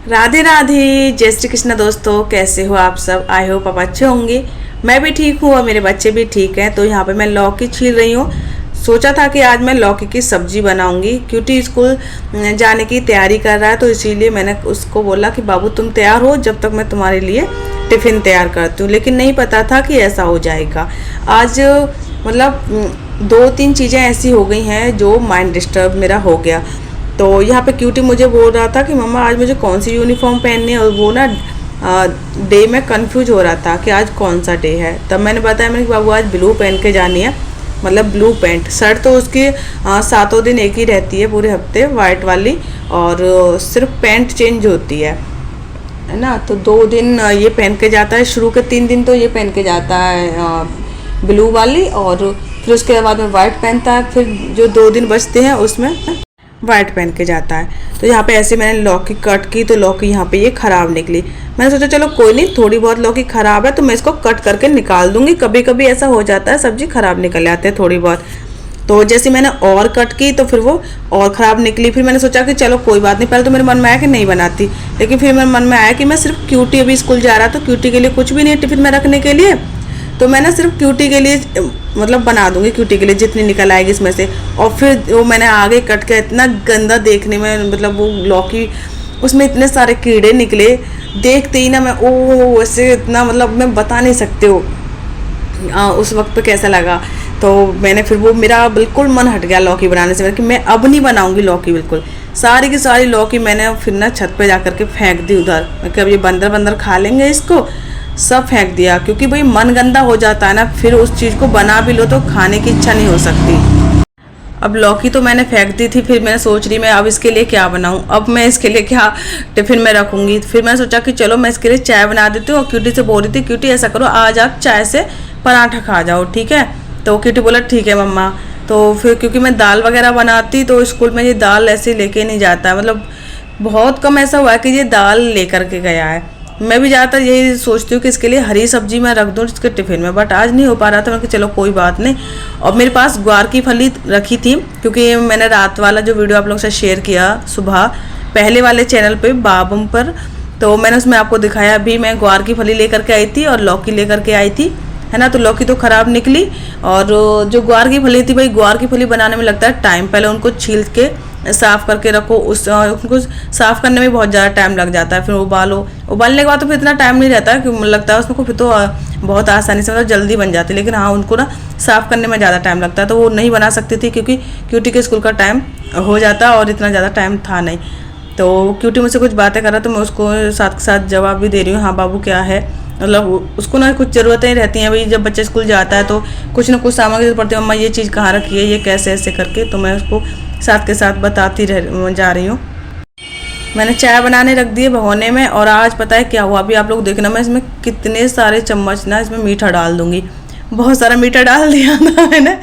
राधे राधे, जय श्री कृष्ण। दोस्तों कैसे हो आप सब? आई होप आप अच्छे होंगे। मैं भी ठीक हूँ और मेरे बच्चे भी ठीक हैं। तो यहाँ पे मैं लौकी छील रही हूँ। सोचा था कि आज मैं लौकी की सब्जी बनाऊंगी। क्योंकि स्कूल जाने की तैयारी कर रहा है, तो इसीलिए मैंने उसको बोला कि बाबू तुम तैयार हो, जब तक मैं तुम्हारे लिए टिफ़िन तैयार करती हूँ। लेकिन नहीं पता था कि ऐसा हो जाएगा। आज मतलब दो तीन चीज़ें ऐसी हो गई हैं जो माइंड डिस्टर्ब मेरा हो गया। तो यहाँ पे क्यूटी मुझे बोल रहा था कि मम्मा आज मुझे कौन सी यूनिफॉर्म पहननी है, और वो ना डे में कंफ्यूज हो रहा था कि आज कौन सा डे है। तब मैंने बताया, मैंने कि बाबू आज ब्लू पहन के जानी है, मतलब ब्लू पैंट। शर्ट तो उसकी सातों दिन एक ही रहती है पूरे हफ्ते, वाइट वाली, और सिर्फ पैंट चेंज होती है ना। तो 2 दिन ये पहन के जाता है, शुरू के 3 दिन तो ये पहन के जाता है ब्लू वाली, और फिर उसके बाद में वाइट पहनता है। फिर जो 2 दिन बचते हैं उसमें वाइट पहन के जाता है। तो यहाँ पे ऐसे मैंने लौकी कट की, तो लौकी यहाँ पे ये ख़राब निकली। मैंने सोचा चलो कोई नहीं, थोड़ी बहुत लौकी ख़राब है तो मैं इसको कट करके निकाल दूंगी। कभी कभी ऐसा हो जाता है, सब्जी ख़राब निकल आते हैं थोड़ी बहुत। तो जैसे मैंने और कट की तो फिर वो और ख़राब निकली। फिर मैंने सोचा कि चलो कोई बात नहीं। पहले तो मेरे मन में आया कि नहीं बनाती, लेकिन फिर मेरे मन में आया कि मैं सिर्फ क्यूटी अभी स्कूल जा रहा, तो क्यूटी के लिए कुछ भी नहीं टिफ़िन में रखने के लिए, तो मैं ना सिर्फ क्यूटी के लिए मतलब बना दूंगी, क्यूटी के लिए जितनी निकल आएगी इसमें से। और फिर वो मैंने आगे कट के, इतना गंदा देखने में, मतलब वो लौकी उसमें इतने सारे कीड़े निकले। देखते ही ना मैं ओ ऐसे इतना, मतलब मैं बता नहीं सकते हो उस वक्त पे कैसा लगा। तो मैंने फिर वो मेरा बिल्कुल मन हट गया लौकी बनाने से, कि मैं अब नहीं बनाऊंगी लौकी। बिल्कुल सारी की सारी लौकी मैंने फिर ना छत पे जा करके फेंक दी उधर, कि अब ये बंदर बंदर खा लेंगे इसको, सब फेंक दिया। क्योंकि भाई मन गंदा हो जाता है ना, फिर उस चीज़ को बना भी लो तो खाने की इच्छा नहीं हो सकती। अब लौकी तो मैंने फेंक दी थी, फिर मैं सोच रही मैं अब इसके लिए क्या बनाऊं, अब मैं इसके लिए क्या टिफ़िन में रखूंगी। फिर मैंने सोचा कि चलो मैं इसके लिए चाय बना देती हूँ। और क्यूटी से बोल रही थी, क्यूटी ऐसा करो आज आप चाय से पराठा खा जाओ, ठीक है? तो क्यूटी बोला ठीक है मम्मा। तो फिर क्योंकि मैं दाल वगैरह बनाती, तो स्कूल में ये दाल ऐसे लेके नहीं जाता है, मतलब बहुत कम ऐसा हुआ है कि ये दाल लेकर के गया है। मैं भी ज़्यादातर यही सोचती हूँ कि इसके लिए हरी सब्जी मैं रख दूँ इसके टिफ़िन में, बट आज नहीं हो पा रहा था। मैं कि चलो कोई बात नहीं। और मेरे पास ग्वार की फली रखी थी, क्योंकि मैंने रात वाला जो वीडियो आप लोगों से शेयर किया सुबह पहले वाले चैनल पे बाबम पर, तो मैंने उसमें आपको दिखाया। अभी मैं ग्वार की फली लेकर के आई थी और लौकी लेकर के आई थी, है ना। तो लौकी तो ख़राब निकली, और जो ग्वार की फली थी, भाई ग्वार की फली बनाने में लगता है टाइम। पहले उनको छील के साफ़ करके रखो, उनको साफ़ करने में बहुत ज़्यादा टाइम लग जाता है। फिर उबालो, उबालने के बाद तो फिर इतना टाइम नहीं रहता है, क्योंकि लगता है उसको फिर तो बहुत आसानी से, मतलब जल्दी बन जाती है। लेकिन हाँ, उनको ना साफ़ करने में ज़्यादा टाइम लगता है, तो वो नहीं बना सकती थी क्योंकि क्यूटी के स्कूल का टाइम हो जाता और इतना ज़्यादा टाइम था नहीं। तो क्यूटी मुझसे कुछ बातें कर रहा, तो मैं उसको साथ के साथ जवाब भी दे रही हूँ, हाँ बाबू क्या है। मतलब उसको ना कुछ ज़रूरतें रहती हैं भाई, जब बच्चे स्कूल जाता है तो कुछ ना कुछ सामग्री पड़ती है, मम्मा ये चीज़ कहाँ रखी है, ये कैसे ऐसे करके। तो मैं उसको साथ के साथ बताती जा रही हूँ। मैंने चाय बनाने रख दी है भगोने में, और आज पता है क्या हुआ, अभी आप लोग देखना, मैं इसमें कितने सारे चम्मच ना इसमें मीठा डाल दूँगी। बहुत सारा मीठा डाल दिया ना मैंने,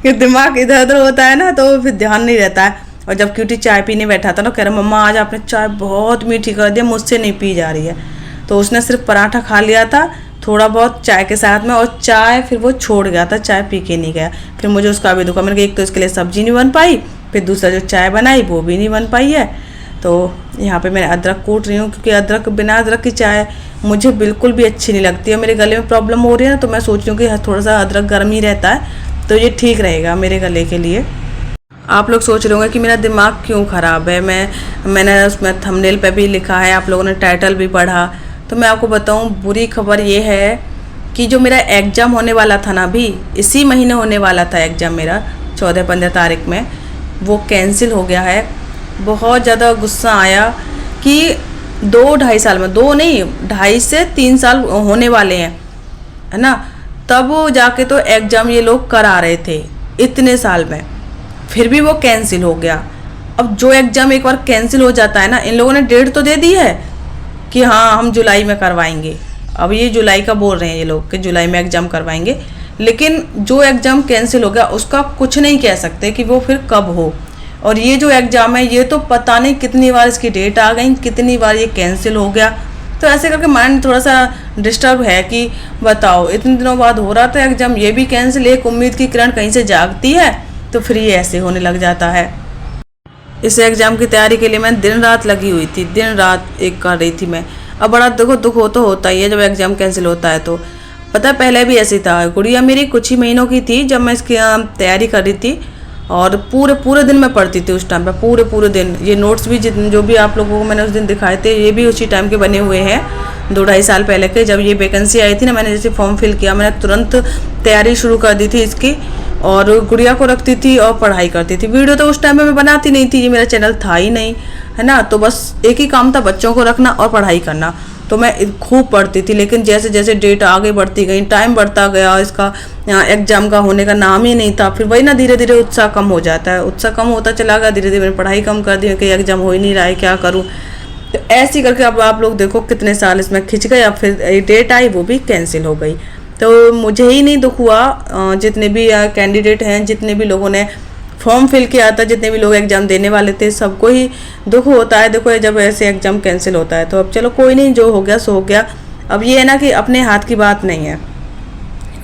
कि दिमाग इधर उधर होता है ना, तो फिर ध्यान नहीं रहता है। और जब क्यूटी चाय पीने बैठा था ना, कह रहा मम्मा आज आपने चाय बहुत मीठी कर दिया, मुझसे नहीं पी जा रही है। तो उसने सिर्फ पराठा खा लिया था थोड़ा बहुत चाय के साथ में, और चाय फिर वो छोड़ गया था, चाय पी के नहीं गया। फिर मुझे उसका भी दुखा, मैंने कहा एक तो इसके लिए सब्जी नहीं बन पाई, फिर दूसरा जो चाय बनाई वो भी नहीं बन पाई है। तो यहाँ पे मैं अदरक कूट रही हूँ, क्योंकि अदरक, बिना अदरक की चाय मुझे बिल्कुल भी अच्छी नहीं लगती है। मेरे गले में प्रॉब्लम हो रही है ना, तो मैं सोच रही हूँ कि थोड़ा सा अदरक गर्म ही रहता है, तो ये ठीक रहेगा मेरे गले के लिए। आप लोग सोच रहे होंगे कि मेरा दिमाग क्यों ख़राब है। मैंने उसमें थंबनेल पे भी लिखा है, आप लोगों ने टाइटल भी पढ़ा। तो मैं आपको बताऊं, बुरी खबर ये है कि जो मेरा एग्ज़ाम होने वाला था ना, अभी इसी महीने होने वाला था एग्ज़ाम मेरा 14-15 तारीख में, वो कैंसिल हो गया है। बहुत ज़्यादा गुस्सा आया कि 2-2.5 साल में, 2 नहीं 2.5 से 3 साल होने वाले हैं, है ना, तब जाके तो एग्ज़ाम ये लोग करा रहे थे इतने साल में, फिर भी वो कैंसिल हो गया। अब जो एग्ज़ाम एक बार कैंसिल हो जाता है ना, इन लोगों ने डेट तो दे दी है कि हाँ हम जुलाई में करवाएंगे। अब ये जुलाई का बोल रहे हैं ये लोग कि जुलाई में एग्ज़ाम करवाएंगे, लेकिन जो एग्ज़ाम कैंसिल हो गया उसका कुछ नहीं कह सकते कि वो फिर कब हो। और ये जो एग्ज़ाम है, ये तो पता नहीं कितनी बार इसकी डेट आ गई, कितनी बार ये कैंसिल हो गया। तो ऐसे करके माइंड थोड़ा सा डिस्टर्ब है कि बताओ इतने दिनों बाद हो रहा था एग्ज़ाम, ये भी कैंसिल। एक उम्मीद की किरण कहीं से जागती है तो फिर ये ऐसे होने लग जाता है। इस एग्ज़ाम की तैयारी के लिए मैं दिन रात लगी हुई थी, दिन रात एक कर रही थी मैं। अब बड़ा देखो दुख हो तो होता ही है जब एग्ज़ाम कैंसिल होता है। तो पता है पहले भी ऐसे था। गुड़िया मेरी कुछ ही महीनों की थी जब मैं इसकी तैयारी कर रही थी, और पूरे पूरे दिन मैं पढ़ती थी उस टाइम पे, पूरे पूरे दिन। ये नोट्स भी जो भी आप लोगों को मैंने उस दिन दिखाए थे, ये भी उसी टाइम के बने हुए हैं, 2-2.5 साल पहले के। जब ये वैकेंसी आई थी ना, मैंने जैसे फॉर्म फिल किया, मैंने तुरंत तैयारी शुरू कर दी थी इसकी, और गुड़िया को रखती थी और पढ़ाई करती थी। वीडियो तो उस टाइम पे मैं बनाती नहीं थी, ये मेरा चैनल था ही नहीं, है ना। तो बस एक ही काम था, बच्चों को रखना और पढ़ाई करना। तो मैं खूब पढ़ती थी, लेकिन जैसे जैसे डेट आगे बढ़ती गई, टाइम बढ़ता गया, इसका एग्जाम का होने का नाम ही नहीं था। फिर वही ना, धीरे धीरे उत्साह कम हो जाता है, उत्साह कम होता चला गया। धीरे धीरे मैंने पढ़ाई कम कर दी कि एग्जाम हो ही नहीं रहा है, क्या करूँ। तो ऐसे करके अब आप लोग देखो कितने साल इसमें खिंच गए। अब फिर डेट आई, वो भी कैंसिल हो गई। तो मुझे ही नहीं दुख हुआ, जितने भी कैंडिडेट हैं, जितने भी लोगों ने फॉर्म फिल किया था, जितने भी लोग एग्ज़ाम देने वाले थे, सबको ही दुख होता है। देखो जब ऐसे एग्ज़ाम कैंसिल होता है तो अब चलो कोई नहीं, जो हो गया सो हो गया। अब ये है ना कि अपने हाथ की बात नहीं है,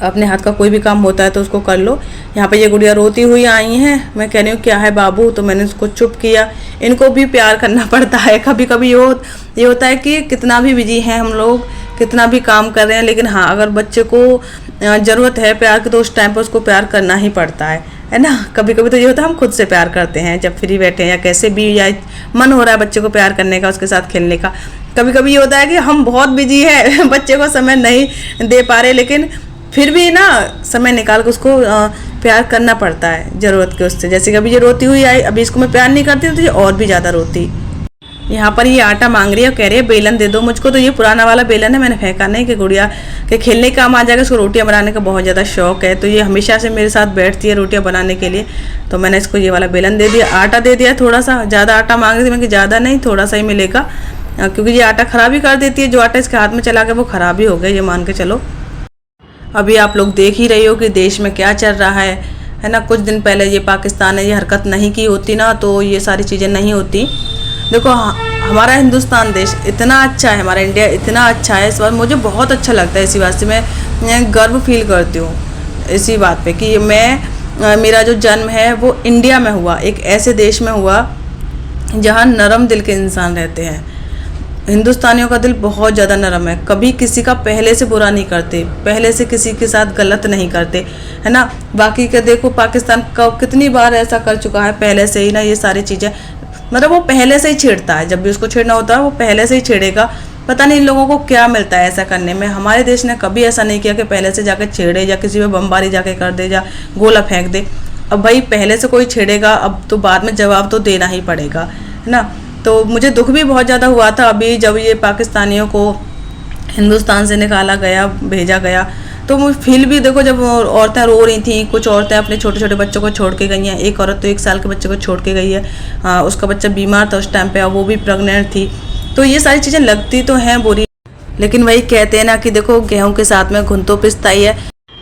अपने हाथ का कोई भी काम होता है तो उसको कर लो। यहाँ पे ये गुड़िया रोती हुई आई हैं, मैं कह रही हूँ क्या है बाबू, तो मैंने उसको चुप किया। इनको भी प्यार करना पड़ता है। कभी कभी ये होता है कि कितना भी बिजी हैं हम लोग, कितना भी काम कर रहे हैं, लेकिन हाँ अगर बच्चे को ज़रूरत है प्यार की तो उस टाइम पर उसको प्यार करना ही पड़ता है ना। कभी कभी तो ये होता है हम खुद से प्यार करते हैं जब फ्री बैठे हैं या कैसे भी, या मन हो रहा है बच्चे को प्यार करने का, उसके साथ खेलने का। कभी कभी ये होता है कि हम बहुत बिजी है, बच्चे को समय नहीं दे पा रहे, लेकिन फिर भी ना समय निकाल के उसको प्यार करना पड़ता है ज़रूरत के उससे। जैसे कि अभी ये रोती हुई आई, अभी इसको मैं प्यार नहीं करती तो ये और भी ज़्यादा रोती। यहाँ पर ये आटा मांग रही है, कह रही है बेलन दे दो मुझको। तो ये पुराना वाला बेलन है, मैंने फेंका नहीं कि गुड़िया के खेलने काम आ जाएगा। उसको रोटियाँ बनाने का बहुत ज़्यादा शौक है, तो ये हमेशा से मेरे साथ बैठती है रोटियाँ बनाने के लिए। तो मैंने इसको ये वाला बेलन दे दिया। आटा दे दिया थोड़ा सा, ज़्यादा आटा मांग रही थी मैं कि ज़्यादा नहीं, थोड़ा सा ही मिलेगा, क्योंकि ये आटा ख़राब ही कर देती है। जो आटा इसके हाथ में चला गया वो ख़राब ही हो गया, ये मान के चलो। अभी आप लोग देख ही रही हो कि देश में क्या चल रहा है ना। कुछ दिन पहले ये पाकिस्तान ने ये हरकत नहीं की होती ना, तो ये सारी चीज़ें नहीं होती। देखो हमारा हिंदुस्तान देश इतना अच्छा है, हमारा इंडिया इतना अच्छा है, इस बार मुझे बहुत अच्छा लगता है। इसी बात से मैं गर्व फील करती हूँ इसी बात पे कि मेरा जो जन्म है वो इंडिया में हुआ, एक ऐसे देश में हुआ जहाँ नरम दिल के इंसान रहते हैं। हिंदुस्तानियों का दिल बहुत ज़्यादा नरम है, कभी किसी का पहले से बुरा नहीं करते, पहले से किसी के साथ गलत नहीं करते, है ना। बाकी का देखो पाकिस्तान का कितनी बार ऐसा कर चुका है पहले से ही ना, ये सारी चीज़ें मतलब वो पहले से ही छेड़ता है। जब भी उसको छेड़ना होता है वो पहले से ही छेड़ेगा। पता नहीं इन लोगों को क्या मिलता है ऐसा करने में। हमारे देश ने कभी ऐसा नहीं किया कि पहले से जाकर छेड़े या किसी पे बमबारी जाके कर दे या गोला फेंक दे। अब भाई पहले से कोई छेड़ेगा अब तो बाद में जवाब तो देना ही पड़ेगा, है ना। तो मुझे दुख भी बहुत ज़्यादा हुआ था अभी जब ये पाकिस्तानियों को हिंदुस्तान से निकाला गया, भेजा गया। तो मुझे फील भी देखो, जब औरतें रो रही थी, कुछ औरतें अपने छोटे छोटे बच्चों को छोड़ के गई हैं। एक औरत तो 1 साल के बच्चे को छोड़ के गई है, उसका बच्चा बीमार था उस टाइम पे, वो भी प्रेग्नेंट थी। तो ये सारी चीज़ें लगती तो हैं बुरी, लेकिन वही कहते हैं ना कि देखो गेहूँ के साथ में घुन तो पिसता ही है।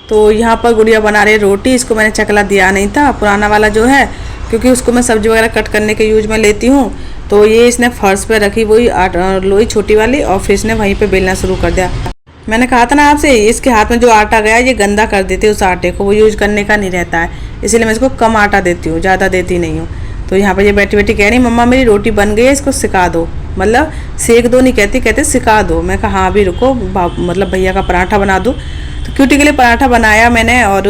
तो यहाँ पर गुड़िया बना रही रोटी, इसको मैंने चकला दिया नहीं था पुराना वाला जो है, क्योंकि उसको मैं सब्जी वगैरह कट करने के यूज में लेती हूँ। तो ये इसने फर्श पे रखी वही लोई छोटी वाली, और फिर इसने वहीं पे बेलना शुरू कर दिया। मैंने कहा था ना आपसे, इसके हाथ में जो आटा गया ये गंदा कर देती है, उस आटे को वो यूज करने का नहीं रहता है, इसीलिए मैं इसको कम आटा देती हूँ, ज़्यादा देती नहीं हूँ। तो यहाँ पर ये बैठी बैठी कह रही मम्मा मेरी रोटी बन गई है, इसको सिका दो। मतलब सेक दो नहीं कहती, कहते सिका दो। मैं कहा हाँ अभी रुको, मतलब भैया का पराठा बना दूँ। तो क्यूटी के लिए पराठा बनाया मैंने, और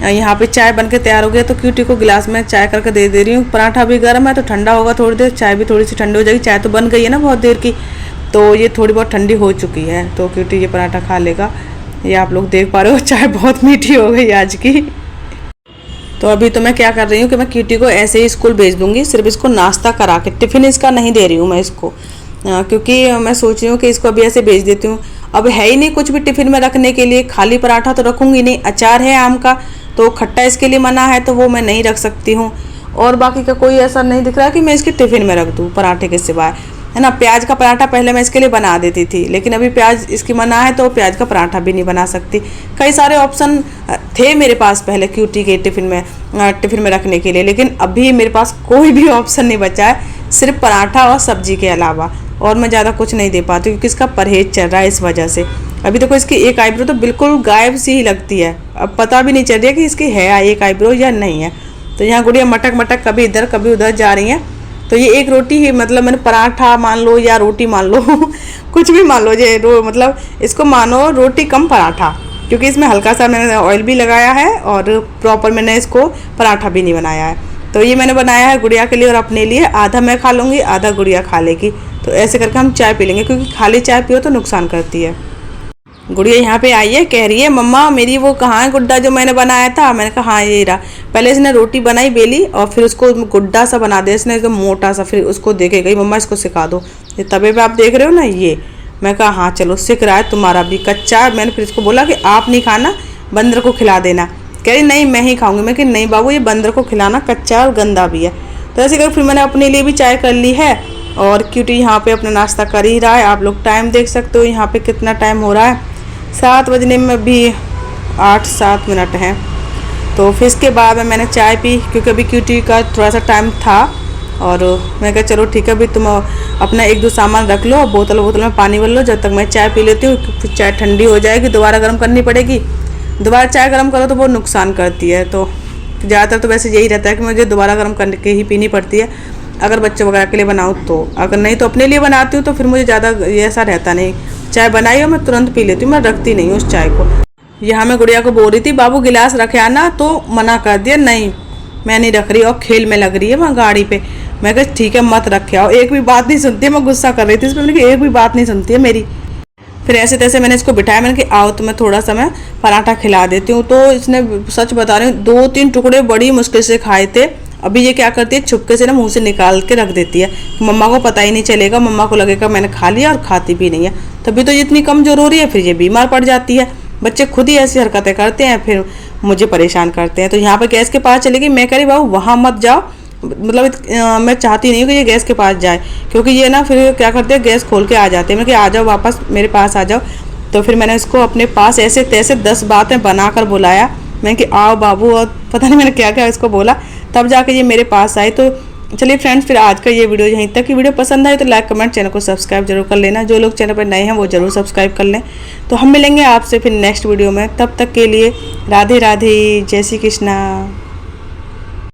यहाँ पे चाय बन के तैयार हो गया। तो क्यूटी को गिलास में चाय करके दे रही हूँ। पराठा भी गर्म है तो ठंडा होगा थोड़ी देर, चाय भी थोड़ी सी ठंडी हो जाएगी। चाय तो बन गई है ना बहुत देर की, तो ये थोड़ी बहुत ठंडी हो चुकी है। तो क्यूटी ये पराठा खा लेगा। ये आप लोग देख पा रहे हो चाय बहुत मीठी हो गई आज की। तो अभी तो मैं क्या कर रही हूँ कि मैं क्यूटी को ऐसे ही स्कूल भेज दूँगी, सिर्फ इसको नाश्ता करा के, टिफ़िन इसका नहीं दे रही हूँ मैं इसको, क्योंकि मैं सोच रही हूँ कि इसको अभी ऐसे भेज देती हूँ। अब है ही नहीं कुछ भी टिफ़िन में रखने के लिए, खाली पराठा तो रखूँगी नहीं। अचार है आम का, तो खट्टा इसके लिए मना है, तो वो मैं नहीं रख सकती हूँ। और बाकी का कोई ऐसा नहीं दिख रहा कि मैं इसके टिफ़िन में रख दूँ पराठे के सिवाय, है ना। प्याज का पराठा पहले मैं इसके लिए बना देती थी, लेकिन अभी प्याज इसकी मना है तो प्याज का पराठा भी नहीं बना सकती। कई सारे ऑप्शन थे मेरे पास पहले क्यूटी के टिफ़िन में रखने के लिए, लेकिन अभी मेरे पास कोई भी ऑप्शन नहीं बचा है, सिर्फ पराठा और सब्जी के अलावा। और मैं ज़्यादा कुछ नहीं दे पाती क्योंकि इसका परहेज चल रहा है इस वजह से। अभी देखो इसकी एक आईब्रो तो बिल्कुल गायब सी ही लगती है, अब पता भी नहीं चल रही है कि इसकी है एक आईब्रो या नहीं है। तो यहाँ गुड़िया मटक मटक कभी इधर कभी उधर जा रही हैं। तो ये एक रोटी ही, मतलब मैंने पराठा मान लो या रोटी मान लो कुछ भी मान लो, ये मतलब इसको मानो रोटी कम पराठा, क्योंकि इसमें हल्का सा मैंने ऑयल भी लगाया है और प्रॉपर मैंने इसको पराठा भी नहीं बनाया है। तो ये मैंने बनाया है गुड़िया के लिए और अपने लिए, आधा मैं खा लूँगी आधा गुड़िया खा लेगी। तो ऐसे करके हम चाय पी लेंगे, क्योंकि खाली चाय पियो तो नुकसान करती है। गुड़िया यहाँ पे आई है, कह रही है मम्मा मेरी वो कहाँ है गुड्डा जो मैंने बनाया था। मैंने कहा हाँ ये रहा। पहले इसने रोटी बनाई बेली और फिर उसको गुड्डा सा बना दिया इसने एकदम मोटा सा, फिर उसको देखे गई मम्मा इसको सिखा दो। ये तवे पे आप देख रहे हो ना ये। मैं कहा हाँ चलो सीख रहा है, तुम्हारा भी कच्चा है। मैंने फिर इसको बोला कि आप नहीं खाना, बंदर को खिला देना। कह रही नहीं मैं ही खाऊंगी। मैं कि नहीं बाबू ये बंदर को खिलाना कच्चा है और गंदा भी है। तो ऐसे कर फिर मैंने अपने लिए भी चाय कर ली है और क्यूटी यहाँ पे अपना नाश्ता कर ही रहा है। आप लोग टाइम देख सकते हो यहाँ पे कितना टाइम हो रहा है, 7 बजने में भी 8-7 मिनट हैं। तो फिर इसके बाद में मैंने चाय पी, क्योंकि अभी क्यूटी का थोड़ा सा टाइम था और मैं कहा चलो ठीक है अभी तुम अपना 1-2 सामान रख लो, बोतल में पानी भर लो, जब तक मैं चाय पी लेती हूँ। फिर चाय ठंडी हो जाएगी, दोबारा गर्म करनी पड़ेगी। दोबारा चाय गर्म करो तो वो नुकसान करती है। तो ज़्यादातर तो वैसे यही रहता है कि मुझे दोबारा गर्म करके ही पीनी पड़ती है, अगर बच्चे वगैरह के लिए बनाऊँ तो। अगर नहीं तो अपने लिए बनाती हूँ तो फिर मुझे ज़्यादा ऐसा रहता नहीं, चाय बनाई हो मैं तुरंत पी लेती हूँ, मैं रखती नहीं हूँ उस चाय को। यहाँ मैं गुड़िया को बोल रही थी बाबू गिलास रखे आना, तो मना कर दिया नहीं मैं नहीं रख रही, और खेल में लग रही है वहाँ गाड़ी पे। मैं कहा ठीक है मत रखे आओ, एक भी बात नहीं सुनती है। मैं गुस्सा कर रही थी इस पर, मैंने कहा एक भी बात नहीं सुनती है मेरी। फिर ऐसे तैसे मैंने इसको बिठाया, मैंने कहा आओ तो मैं थोड़ा सा मैं पराठा खिला देती हूँ। तो इसने सच बता रही हूँ 2-3 टुकड़े बड़ी मुश्किल से खाए थे। अभी ये क्या करती है छुपके से ना मुंह से निकाल के रख देती है, मम्मा को पता ही नहीं चलेगा, मम्मा को लगेगा मैंने खा लिया और खाती भी नहीं है। तभी तो ये इतनी कमजोर हो रही है, फिर ये बीमार पड़ जाती है। बच्चे खुद ही ऐसी हरकतें करते हैं, फिर मुझे परेशान करते हैं। तो यहाँ पर गैस के पास चली गई। मैं कह रही बाबू वहाँ मत जाओ, मतलब मैं चाहती नहीं हूँ कि ये गैस के पास जाए, क्योंकि ये ना फिर क्या करते हैं गैस खोल के आ जाते हैं। मैं कि आ जाओ वापस मेरे पास आ जाओ। तो फिर मैंने इसको अपने पास ऐसे तैसे 10 बातें बनाकर बुलाया। मैं कि आओ बाबू, और पता नहीं मैंने क्या क्या इसको बोला, तब जाके ये मेरे पास आई। तो चलिए फ्रेंड्स फिर आज का ये वीडियो यहीं तक। की वीडियो पसंद आए तो लाइक कमेंट, चैनल को सब्सक्राइब जरूर कर लेना। जो लोग चैनल पर नए हैं वो जरूर सब्सक्राइब कर लें। तो हम मिलेंगे आपसे फिर नेक्स्ट वीडियो में, तब तक के लिए राधे राधे, जय श्री कृष्णा।